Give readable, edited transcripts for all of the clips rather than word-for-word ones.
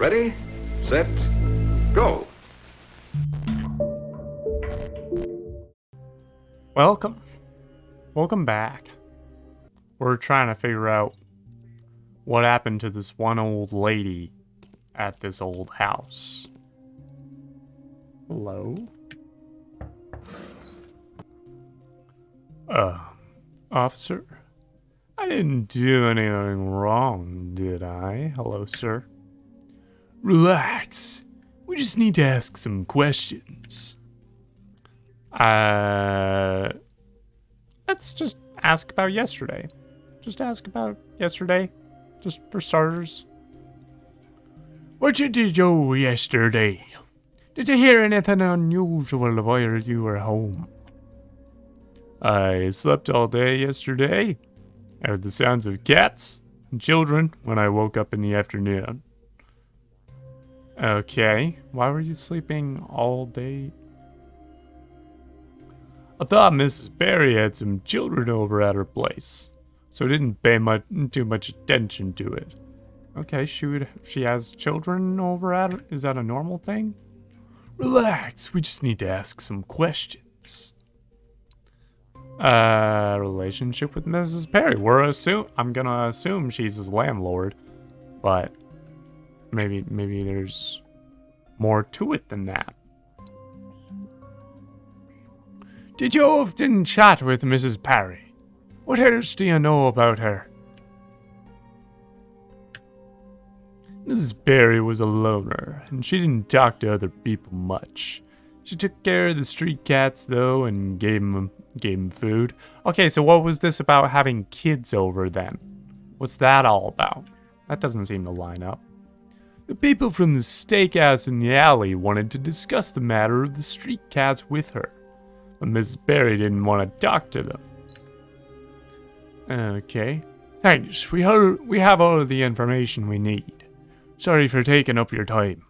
Ready, set, go. Welcome back. We're trying to figure out what happened to this one old lady at this old house. Hello? Officer? I didn't do anything wrong, did I? Hello, sir. Relax. We just need to ask some questions. Let's just ask about yesterday. Just ask about yesterday. Just for starters. What you did do yesterday? Did you hear anything unusual while you were home? I slept all day yesterday. I heard the sounds of cats and children when I woke up in the afternoon. Okay, why were you sleeping all day? I thought Mrs. Barry had some children over at her place, so I didn't pay too much attention to it. Okay, she has children over at her? Is that a normal thing? Relax, we just need to ask some questions. Relationship with Mrs. Perry. I'm gonna assume she's his landlord, but maybe there's more to it than that. Did you often chat with Mrs. Perry? What else do you know about her? Mrs. Perry was a loner, and she didn't talk to other people much. She took care of the street cats, though, and gave them food. Okay, so what was this about having kids over then? What's that all about? That doesn't seem to line up. The people from the steakhouse in the alley wanted to discuss the matter of the street cats with her, but Mrs. Barry didn't want to talk to them. Okay. Thanks. We have all of the information we need. Sorry for taking up your time.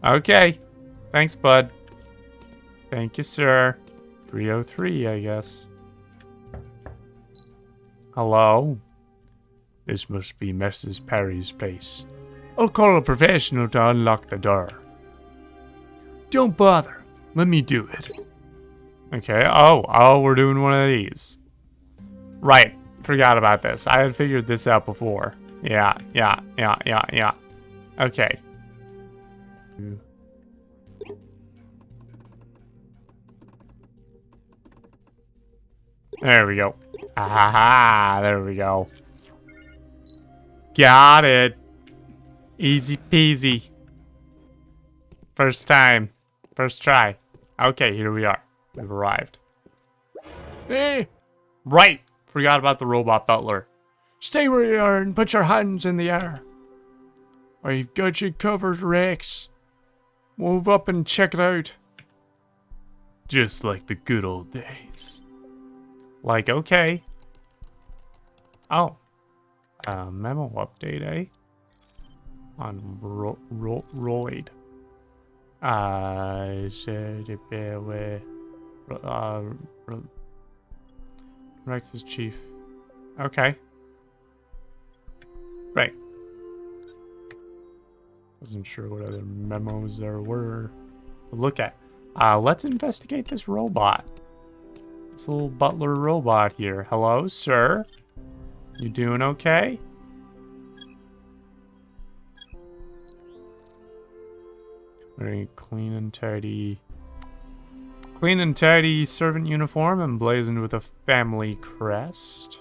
Okay. Thanks, bud. Thank you, sir. 303, I guess. Hello? This must be Mrs. Perry's place. I'll call a professional to unlock the door. Don't bother. Let me do it. Okay. Oh, we're doing one of these. Right. Forgot about this. I had figured this out before. Yeah. Okay. There we go. Ah, there we go. Got it. Easy peasy. First time. First try. Okay, here we are. We've arrived. Hey! Right! Forgot about the robot butler. Stay where you are and put your hands in the air. I've got you covered, Rex. Move up and check it out. Just like the good old days. Like, okay. Oh. Memo update, eh? On Royd. Rex's chief. Okay. Right. Wasn't sure what other memos there were to look at. Let's investigate this robot. This little butler robot here. Hello, sir? You doing okay? Very clean and tidy servant uniform emblazoned with a family crest.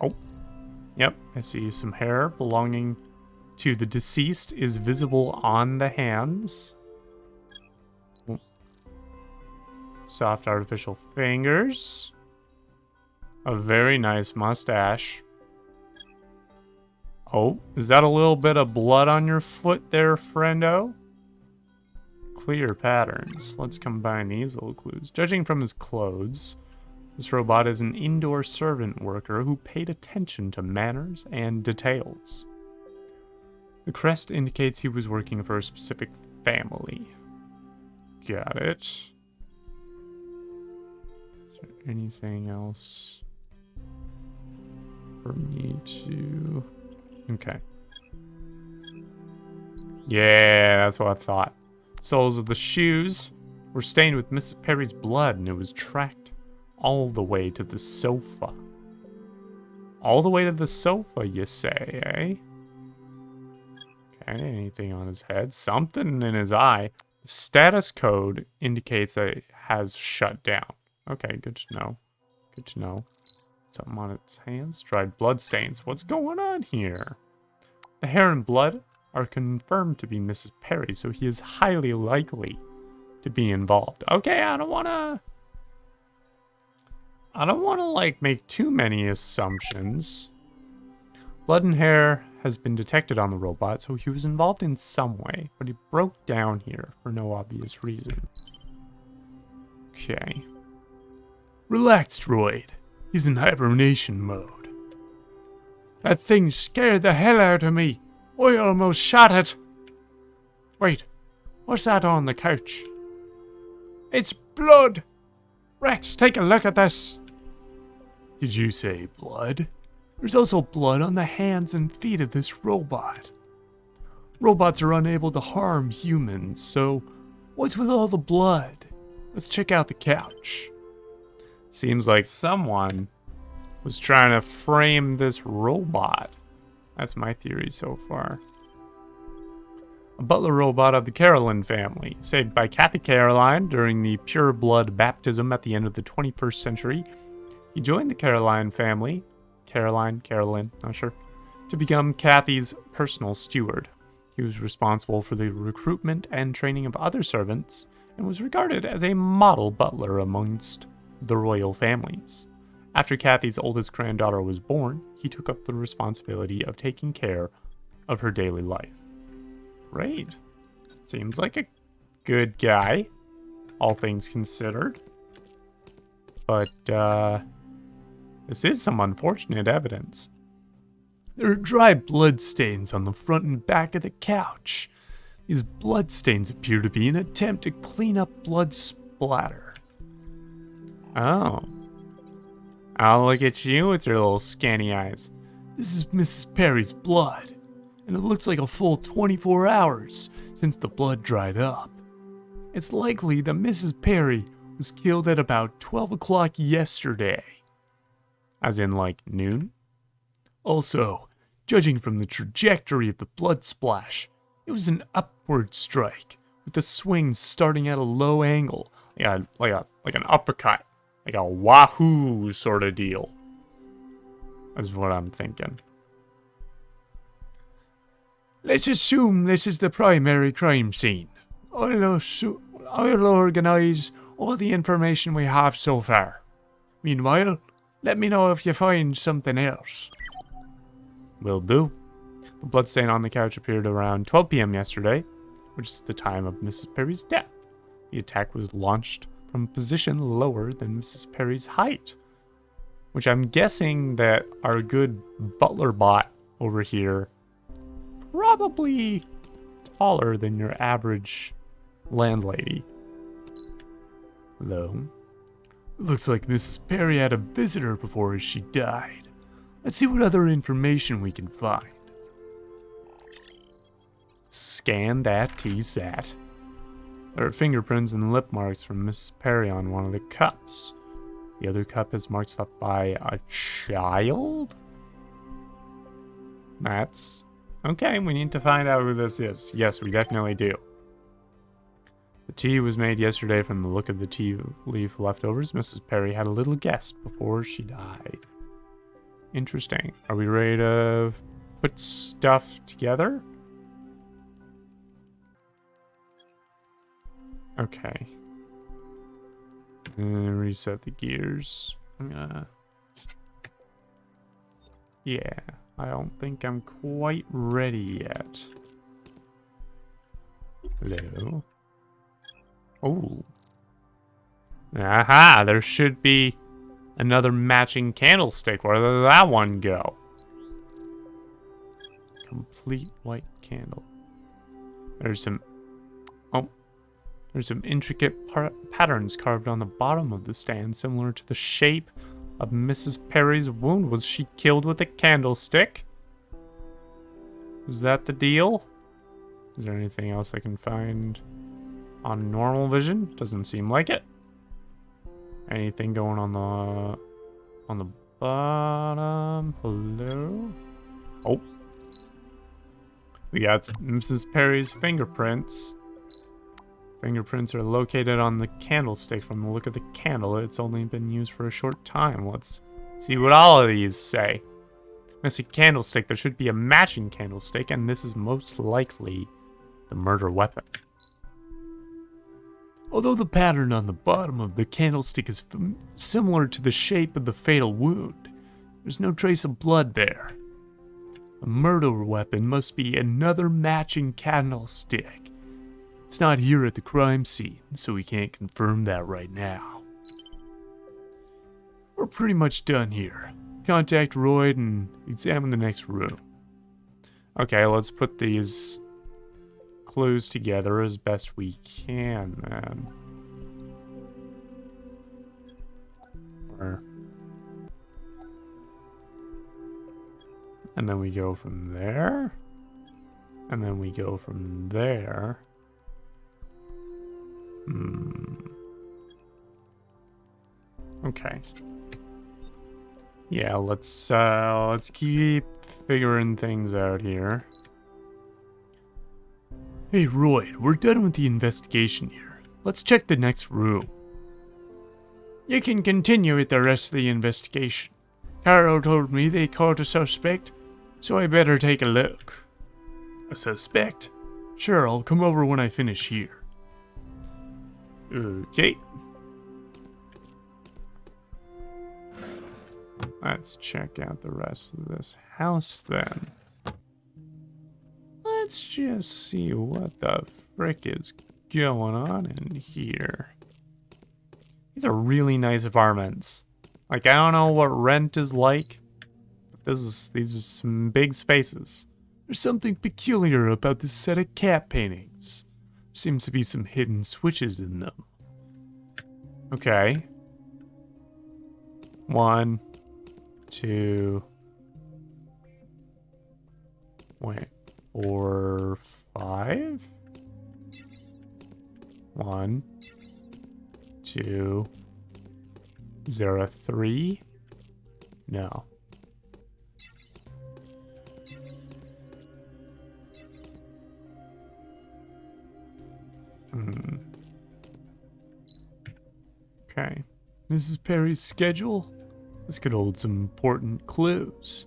Oh. Yep, I see some hair belonging to the deceased is visible on the hands. Oh. Soft artificial fingers. A very nice mustache. Oh, is that a little bit of blood on your foot there, friendo? Clear patterns. Let's combine these little clues. Judging from his clothes, this robot is an indoor servant worker who paid attention to manners and details. The crest indicates he was working for a specific family. Got it. Is there anything else for me to Okay. Yeah, that's what I thought. Soles of the shoes were stained with Mrs. Perry's blood, and it was tracked all the way to the sofa. All the way to the sofa, you say, eh? Okay, anything on his head? Something in his eye. The status code indicates that it has shut down. Okay, good to know. Good to know. Something on its hands. Dried blood stains. What's going on here? The hair and blood are confirmed to be Mrs. Perry, so he is highly likely to be involved. Okay, I don't want to, like, make too many assumptions. Blood and hair has been detected on the robot, so he was involved in some way, but he broke down here for no obvious reason. Okay. Relax, droid. He's in hibernation mode. That thing scared the hell out of me. I almost shot it. Wait, what's that on the couch? It's blood. Rex, take a look at this. Did you say blood? There's also blood on the hands and feet of this robot. Robots are unable to harm humans, so what's with all the blood? Let's check out the couch. Seems like someone was trying to frame this robot. That's my theory so far. A butler robot of the Caroline family, saved by Kathy Caroline during the pure blood baptism at the end of the 21st century. He joined the Caroline family, Caroline, not sure, to become Kathy's personal steward. He was responsible for the recruitment and training of other servants, and was regarded as a model butler amongst the royal families. After Kathy's oldest granddaughter was born, he took up the responsibility of taking care of her daily life. Great. Seems like a good guy, all things considered. But, this is some unfortunate evidence. There are dry blood stains on the front and back of the couch. These blood stains appear to be an attempt to clean up blood splatter. Oh. I'll look at you with your little scanny eyes. This is Mrs. Perry's blood, and it looks like a full 24 hours since the blood dried up. It's likely that Mrs. Perry was killed at about 12 o'clock yesterday. As in, like, noon? Also, judging from the trajectory of the blood splash, it was an upward strike, with the swing starting at a low angle, like an uppercut, like a wahoo sort of deal. That's what I'm thinking. Let's assume this is the primary crime scene. I'll organize all the information we have so far. Meanwhile, let me know if you find something else. Will do. The bloodstain on the couch appeared around 12 p.m. yesterday, which is the time of Mrs. Perry's death. The attack was launched from a position lower than Mrs. Perry's height, which I'm guessing that our good butler bot over here probably taller than your average landlady. Though, looks like Mrs. Perry had a visitor before she died. Let's see what other information we can find. Scan that TSAT. There are fingerprints and lip marks from Mrs. Perry on one of the cups. The other cup is marked up by a child? That's... okay, we need to find out who this is. Yes, we definitely do. The tea was made yesterday from the look of the tea leaf leftovers. Mrs. Perry had a little guest before she died. Interesting. Are we ready to put stuff together? Okay. Reset the gears. Yeah, I don't think I'm quite ready yet. Hello? Oh. Aha, there should be another matching candlestick. Where did that one go? Complete white candle. There's some intricate patterns carved on the bottom of the stand, similar to the shape of Mrs. Perry's wound. Was she killed with a candlestick? Is that the deal? Is there anything else I can find on normal vision? Doesn't seem like it. Anything going on the bottom? Hello? Oh. We got Mrs. Perry's fingerprints. Fingerprints are located on the candlestick. From the look of the candle, it's only been used for a short time. Let's see what all of these say. Missing candlestick. There should be a matching candlestick, and this is most likely the murder weapon. Although the pattern on the bottom of the candlestick is similar to the shape of the fatal wound, there's no trace of blood there. A murder weapon must be another matching candlestick. It's not here at the crime scene, so we can't confirm that right now. We're pretty much done here. Contact Roy and examine the next room. Okay, let's put these clues together as best we can, then. And then we go from there. And then we go from there. Okay. Yeah, let's keep figuring things out here. Hey, Roy, we're done with the investigation here. Let's check the next room. You can continue with the rest of the investigation. Carol told me they caught a suspect, so I better take a look. A suspect? Sure, I'll come over when I finish here. Okay. Let's check out the rest of this house then. Let's just see what the frick is going on in here. These are really nice apartments. Like, I don't know what rent is like, but these are some big spaces. There's something peculiar about this set of cat paintings. There seems to be some hidden switches in them. Okay. 1, 2. Wait. 4, 5. 1, 2. Is there a 3? No. Okay. Mrs. Perry's schedule? This could hold some important clues.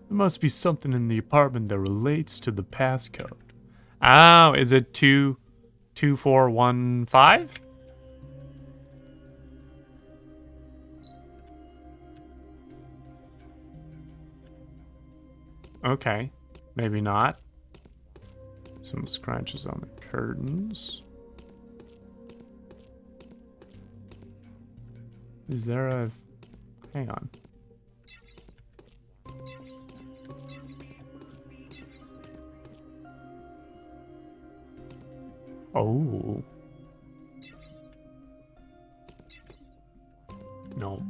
There must be something in the apartment that relates to the passcode. Oh, is it 22415? Okay, maybe not. Some scratches on the curtains. Is there a... Hang on. Oh. No.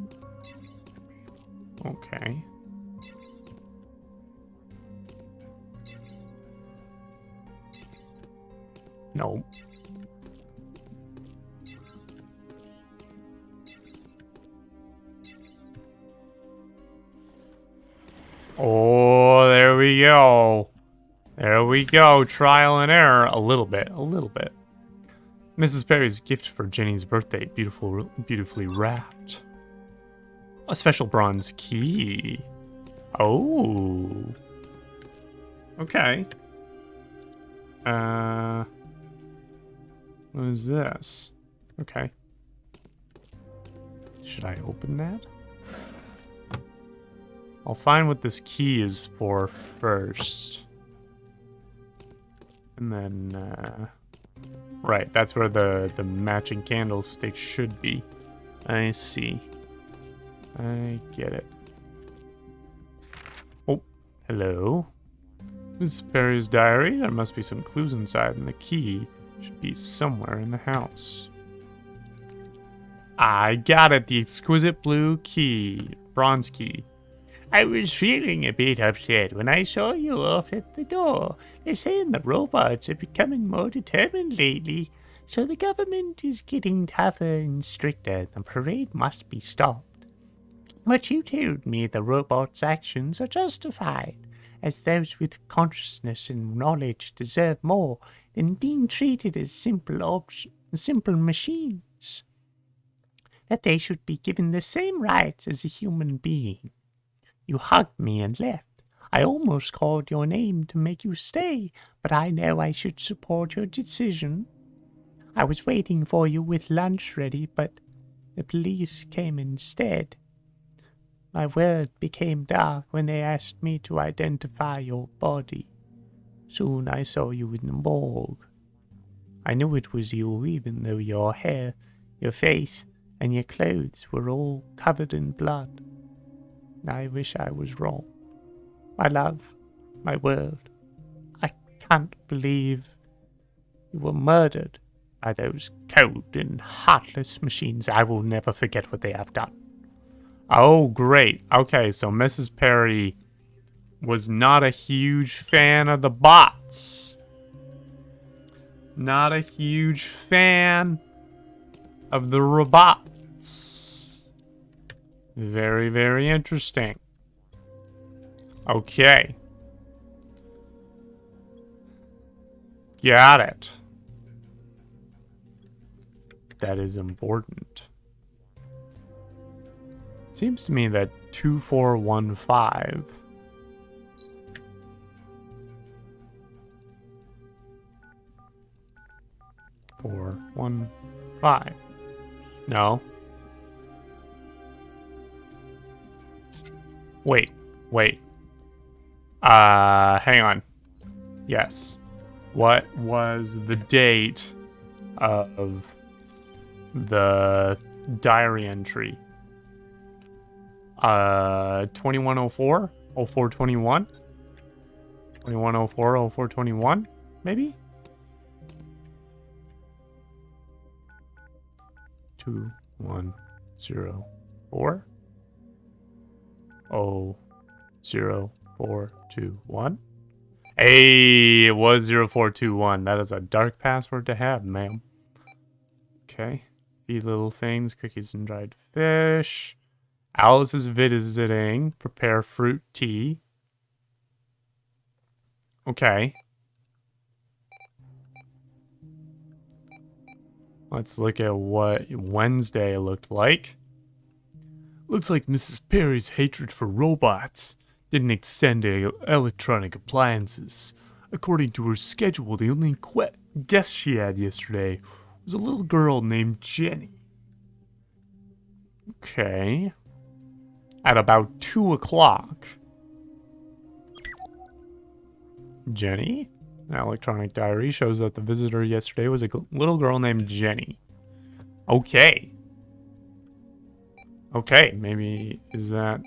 Okay. No. Oh, there we go. There we go. Trial and error. A little bit. A little bit. Mrs. Perry's gift for Jenny's birthday. Beautifully wrapped. A special bronze key. Oh. Okay. What is this? Okay. Should I open that? I'll find what this key is for first. And then, right, that's where the matching candlestick should be. I see. I get it. Oh, hello. Miss Perry's diary. There must be some clues inside, and the key should be somewhere in the house. I got it. The exquisite blue key. Bronze key. I was feeling a bit upset when I saw you off at the door. They're saying the robots are becoming more determined lately, so the government is getting tougher and stricter. The parade must be stopped. But you told me the robots' actions are justified, as those with consciousness and knowledge deserve more than being treated as simple machines. That they should be given the same rights as a human being. You hugged me and left. I almost called your name to make you stay, but I know I should support your decision. I was waiting for you with lunch ready, but the police came instead. My world became dark when they asked me to identify your body. Soon I saw you in the morgue. I knew it was you even though your hair, your face, and your clothes were all covered in blood. I wish I was wrong. My love, my world, I can't believe you were murdered by those cold and heartless machines. I will never forget what they have done. Oh, great. Okay, so Mrs. Perry was not a huge fan of the bots. Not a huge fan of the robots. Very, very interesting. Okay. Got it. That is important. Seems to me that 2415 415. No. Wait. Hang on. Yes. What was the date of the diary entry? 2104? 0421? 2104, 0421? Maybe? 2104? 00421? Hey, it was 0421. That is a dark password to have, ma'am. Okay. Feed little things, cookies and dried fish. Alice is visiting. Prepare fruit tea. Okay. Let's look at what Wednesday looked like. Looks like Mrs. Perry's hatred for robots didn't extend to electronic appliances. According to her schedule, the only guest she had yesterday was a little girl named Jenny. Okay. At about 2 o'clock. Jenny? An electronic diary shows that the visitor yesterday was a little girl named Jenny. Okay. Okay, maybe is that...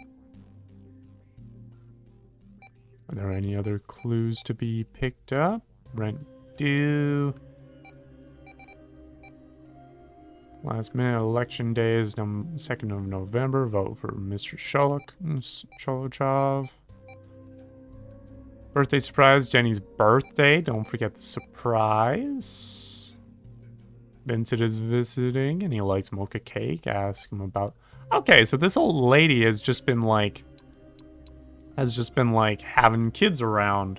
Are there any other clues to be picked up? Rent due. Last minute election day is 2nd of November. Vote for Mr. Sholochov. Birthday surprise, Jenny's birthday. Don't forget the surprise. Vincent is visiting and he likes mocha cake. Ask him about... Okay, so this old lady has just been like having kids around.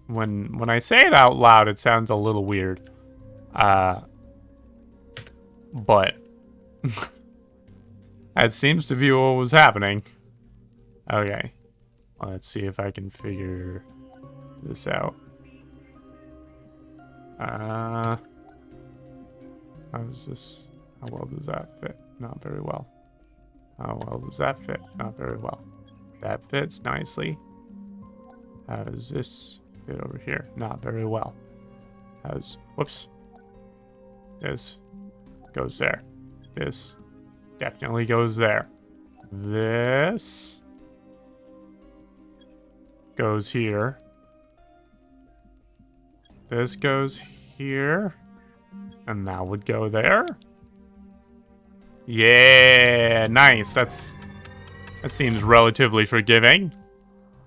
When I say it out loud, it sounds a little weird. But that seems to be what was happening. Okay. Let's see if I can figure this out. How does this... How well does that fit? Not very well. How well does that fit? Not very well. That fits nicely. How does this fit over here? Not very well. How's... Whoops. This goes there. This definitely goes there. This goes here. This goes here. And that would go there. Yeah, nice. That's That seems relatively forgiving.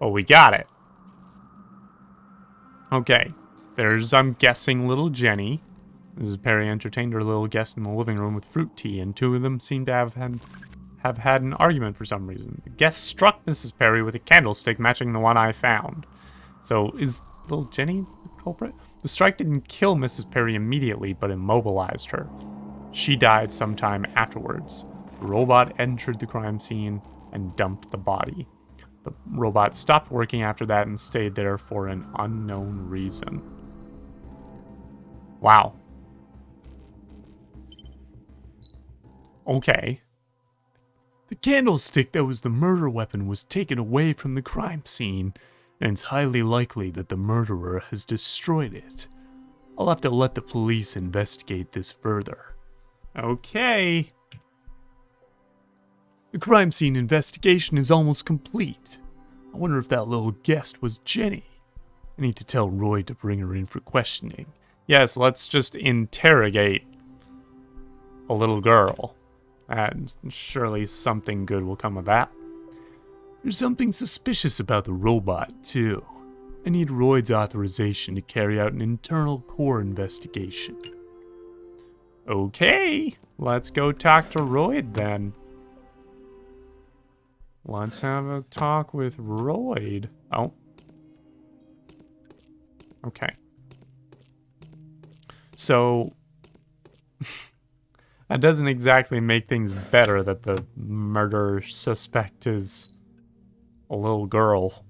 Oh, we got it. Okay. There's, I'm guessing, little Jenny. Mrs. Perry entertained her little guest in the living room with fruit tea, and two of them seemed to have had an argument for some reason. The guest struck Mrs. Perry with a candlestick matching the one I found. So, is little Jenny the culprit? The strike didn't kill Mrs. Perry immediately, but immobilized her. She died sometime afterwards. The robot entered the crime scene and dumped the body. The robot stopped working after that and stayed there for an unknown reason. Wow. Okay. The candlestick that was the murder weapon was taken away from the crime scene, and it's highly likely that the murderer has destroyed it. I'll have to let the police investigate this further. Okay. The crime scene investigation is almost complete. I wonder if that little guest was Jenny. I need to tell Roy to bring her in for questioning. Yes, let's just interrogate a little girl. And surely something good will come of that. There's something suspicious about the robot, too. I need Royd's authorization to carry out an internal core investigation. Okay, let's go talk to Royd then. Let's have a talk with Royd. Oh. Okay. So, that doesn't exactly make things better that the murder suspect is a little girl.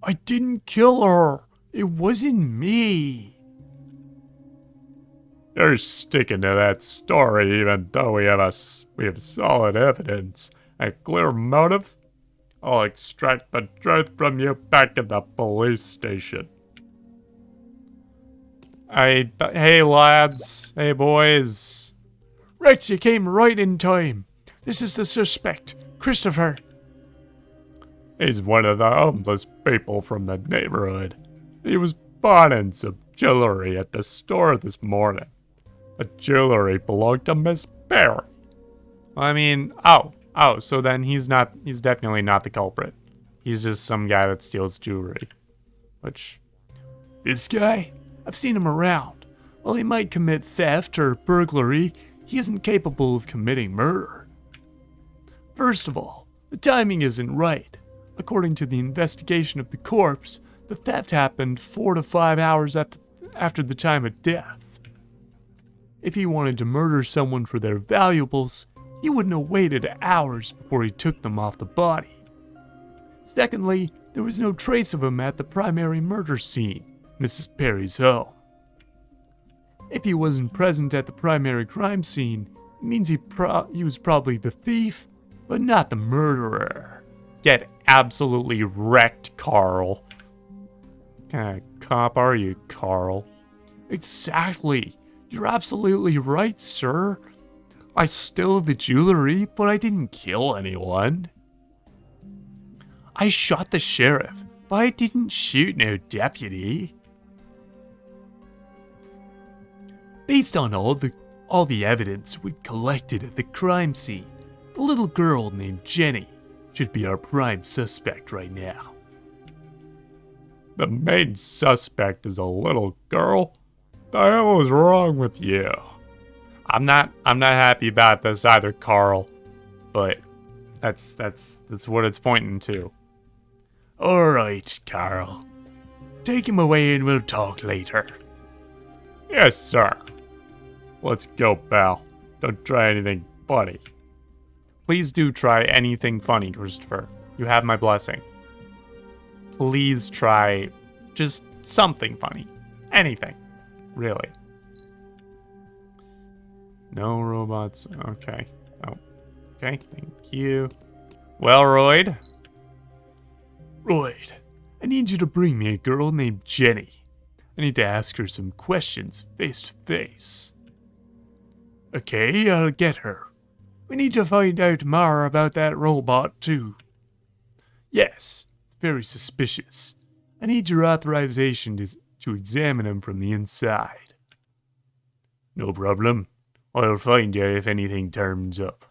I didn't kill her. It wasn't me. You're sticking to that story even though we have solid evidence. A clear motive? I'll extract the truth from you back at the police station. Hey lads, hey boys. Rex, you came right in time. This is the suspect, Christopher. He's one of the homeless people from the neighborhood. He was buying some jewelry at the store this morning. The jewelry belonged to Miss Perry. I mean, so then he's definitely not the culprit. He's just some guy that steals jewelry. Which, this guy? I've seen him around. While he might commit theft or burglary, he isn't capable of committing murder. First of all, the timing isn't right. According to the investigation of the corpse, the theft happened 4 to 5 hours after the time of death. If he wanted to murder someone for their valuables, he wouldn't have waited hours before he took them off the body. Secondly, there was no trace of him at the primary murder scene, Mrs. Perry's home. If he wasn't present at the primary crime scene, it means he was probably the thief, but not the murderer. Get absolutely wrecked, Carl. What kind of cop are you, Carl? Exactly. You're absolutely right, sir. I stole the jewelry, but I didn't kill anyone. I shot the sheriff, but I didn't shoot no deputy. Based on all the evidence we collected at the crime scene, the little girl named Jenny should be our prime suspect right now. The main suspect is a little girl? The hell is wrong with you? I'm not happy about this either, Carl. But that's what it's pointing to. Alright, Carl. Take him away and we'll talk later. Yes, sir. Let's go, pal. Don't try anything funny. Please do try anything funny, Christopher. You have my blessing. Please try just something funny. Anything. Really. No robots. Okay. Oh. Okay, thank you. Well, Royd. Royd, I need you to bring me a girl named Jenny. I need to ask her some questions face to face. Okay, I'll get her. We need to find out more about that robot, too. Yes, it's very suspicious. I need your authorization to examine him from the inside. No problem. I'll find you if anything turns up.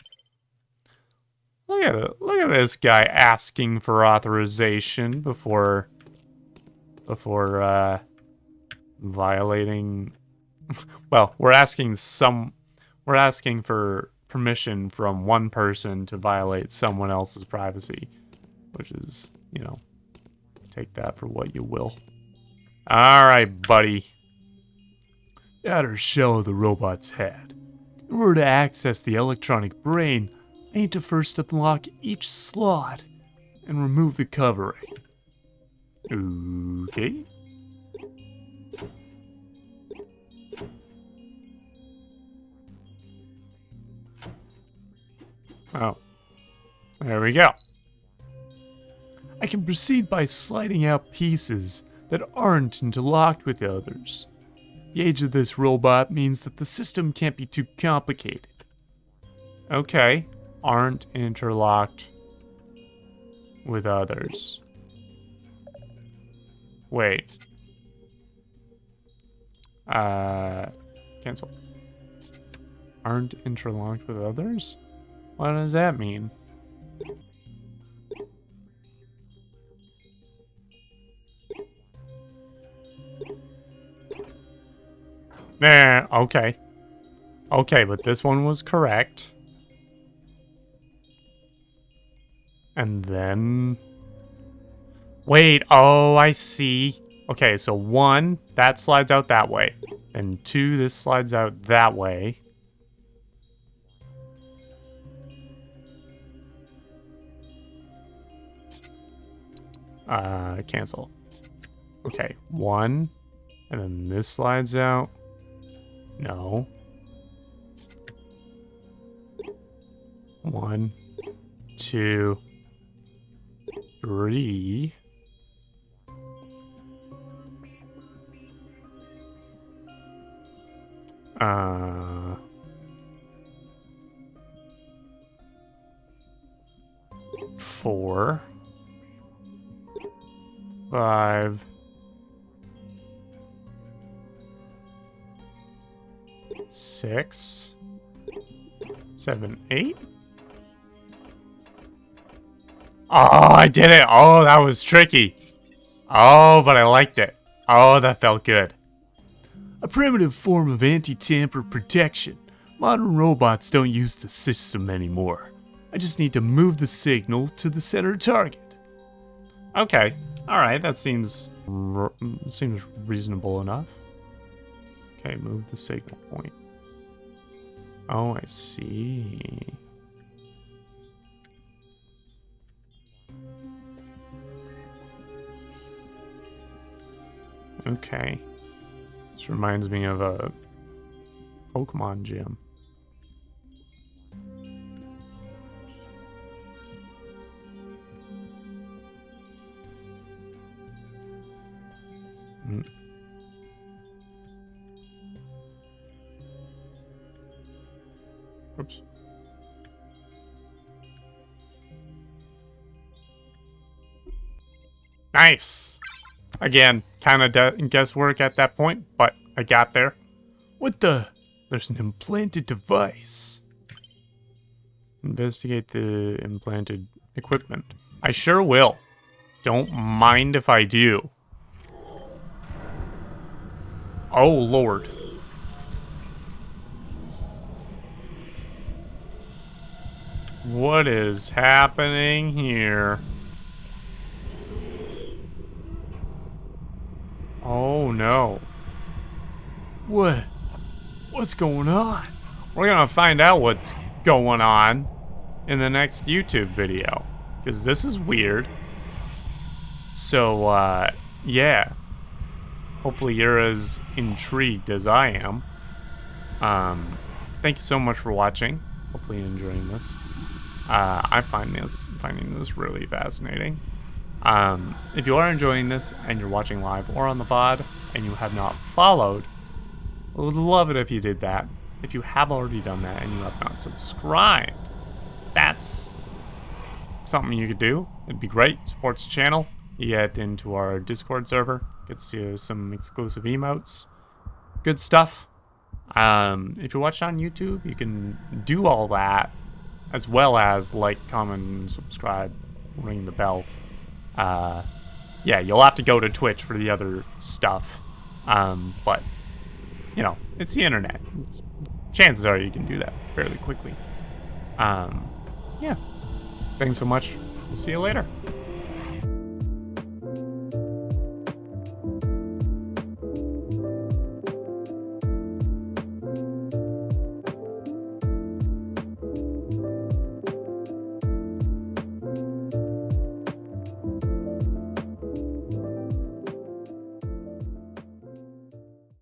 Look at this guy asking for authorization before violating. Well, we're asking for permission from one person to violate someone else's privacy, which is, you know, take that for what you will. All right, buddy. The outer shell of the robot's head. In order to access the electronic brain, I need to first unlock each slot and remove the covering. Okay. Oh, there we go. I can proceed by sliding out pieces that aren't interlocked with others. The age of this robot means that the system can't be too complicated. Okay, aren't interlocked with others. Wait. Cancel. Aren't interlocked with others? What does that mean? Nah, okay. Okay, but this one was correct. And then... Wait, oh, I see. Okay, so 1, that slides out that way. And 2, this slides out that way. Cancel. Okay, 1, and then this slides out. No. 1, 2, 3. Four. 5. 6. 7, 8. Oh, I did it. Oh, that was tricky. Oh, but I liked it. Oh, that felt good. A primitive form of anti-tamper protection. Modern robots don't use the system anymore. I just need to move the signal to the center target. Okay. All right, that seems reasonable enough. Okay, move the signal point. Oh, I see. Okay. This reminds me of a Pokemon gym. Oops. Nice! Again, kind of guesswork at that point, but I got there. What the? There's an implanted device. Investigate the implanted equipment. I sure will. Don't mind if I do. Oh, Lord. What is happening here? Oh, no. What's going on? We're gonna find out what's going on in the next YouTube video, because this is weird. So, yeah. Hopefully you're as intrigued as I am. Thank you so much for watching. Hopefully you're enjoying this. I'm finding this really fascinating. If you are enjoying this and you're watching live or on the VOD and you have not followed, I would love it if you did that. If you have already done that and you have not subscribed, that's something you could do. It'd be great. Supports the channel. You get into our Discord server. Gets you some exclusive emotes. Good stuff. If you're watching on YouTube, you can do all that as well as like, comment, subscribe, ring the bell. Yeah, you'll have to go to Twitch for the other stuff. But, you know, it's the internet. Chances are you can do that fairly quickly. Yeah. Thanks so much. We'll see you later.